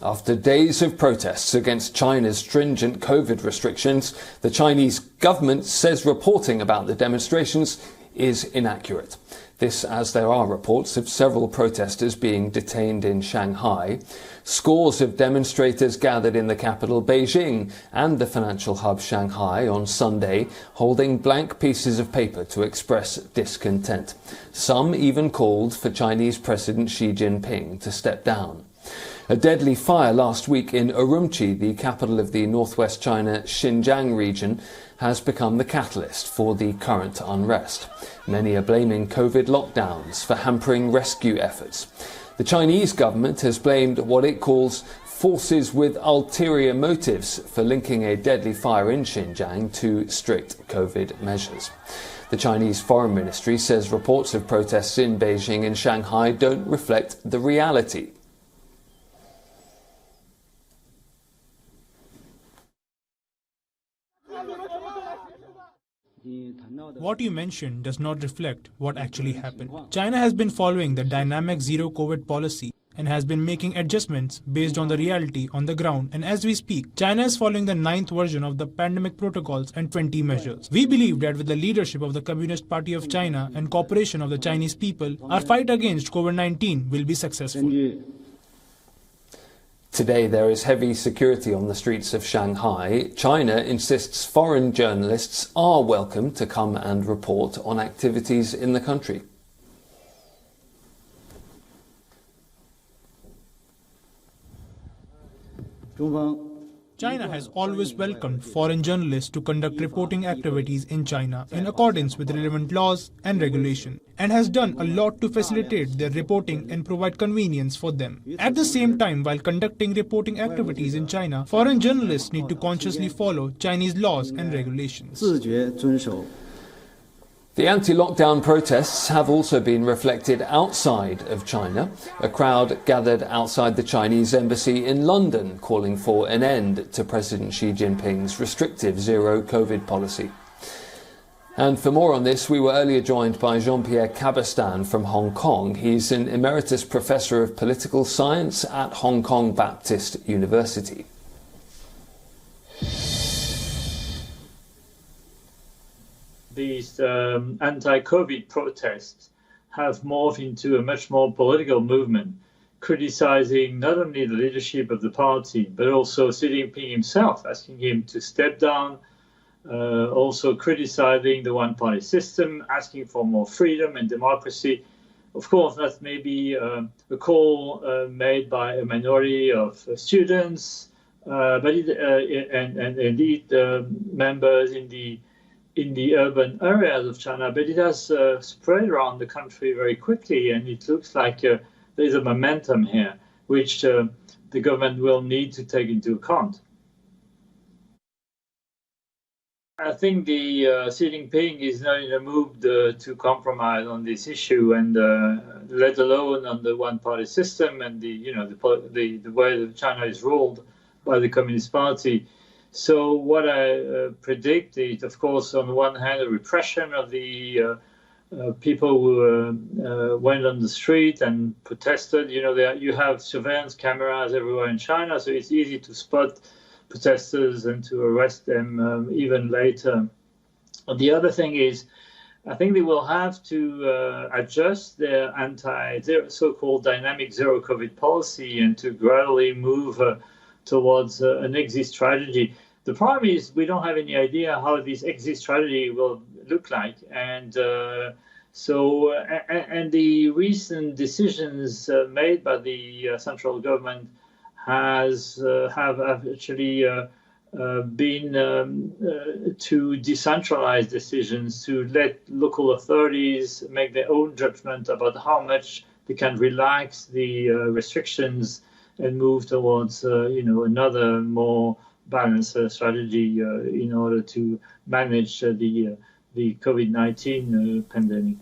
After days of protests against China's stringent COVID restrictions, the Chinese government says reporting about the demonstrations is inaccurate. This as there are reports of several protesters being detained in Shanghai. Scores of demonstrators gathered in the capital Beijing and the financial hub Shanghai on Sunday, holding blank pieces of paper to express discontent. Some even called for Chinese President Xi Jinping to step down. A deadly fire last week in Urumqi, the capital of the northwest China Xinjiang region, has become the catalyst for the current unrest. Many are blaming COVID lockdowns for hampering rescue efforts. The Chinese government has blamed what it calls forces with ulterior motives for linking a deadly fire in Xinjiang to strict COVID measures. The Chinese Foreign Ministry says reports of protests in Beijing and Shanghai don't reflect the reality. What you mentioned does not reflect what actually happened. China has been following the dynamic zero-COVID policy and has been making adjustments based on the reality on the ground. And as we speak, China is following the 9th version of the pandemic protocols and 20 measures. We believe that with the leadership of the Communist Party of China and cooperation of the Chinese people, our fight against COVID-19 will be successful. Today there is heavy security on the streets of Shanghai. China insists foreign journalists are welcome to come and report on activities in the country. China has always welcomed foreign journalists to conduct reporting activities in China in accordance with relevant laws and regulation, and has done a lot to facilitate their reporting and provide convenience for them. At the same time, while conducting reporting activities in China, foreign journalists need to consciously follow Chinese laws and regulations. The anti-lockdown protests have also been reflected outside of China. A crowd gathered outside the Chinese embassy in London calling for an end to President Xi Jinping's restrictive zero-COVID policy. And for more on this, we were earlier joined by Jean-Pierre Cabestan from Hong Kong. He's an emeritus professor of political science at Hong Kong Baptist University. These anti-COVID protests have morphed into a much more political movement, criticizing not only the leadership of the party, but also Xi Jinping himself, asking him to step down, also criticizing the one-party system, asking for more freedom and democracy. Of course, that's maybe a call made by a minority of students, but and indeed members in the urban areas of China, but it has spread around the country very quickly, and it looks like there's a momentum here, which the government will need to take into account. I think the Xi Jinping is not in a mood to compromise on this issue, and let alone on the one-party system and the way that China is ruled by the Communist Party. So what I predict is, of course, on the one hand, a repression of the people who went on the street and protested. You have surveillance cameras everywhere in China, so it's easy to spot protesters and to arrest them even later. The other thing is, I think they will have to adjust their so-called dynamic zero-COVID policy and to gradually move towards an exit strategy. The problem is we don't have any idea how this exit strategy will look like, and the recent decisions made by the central government have actually been to decentralize decisions, to let local authorities make their own judgment about how much they can relax the restrictions and move towards another more balanced strategy in order to manage the COVID-19 pandemic.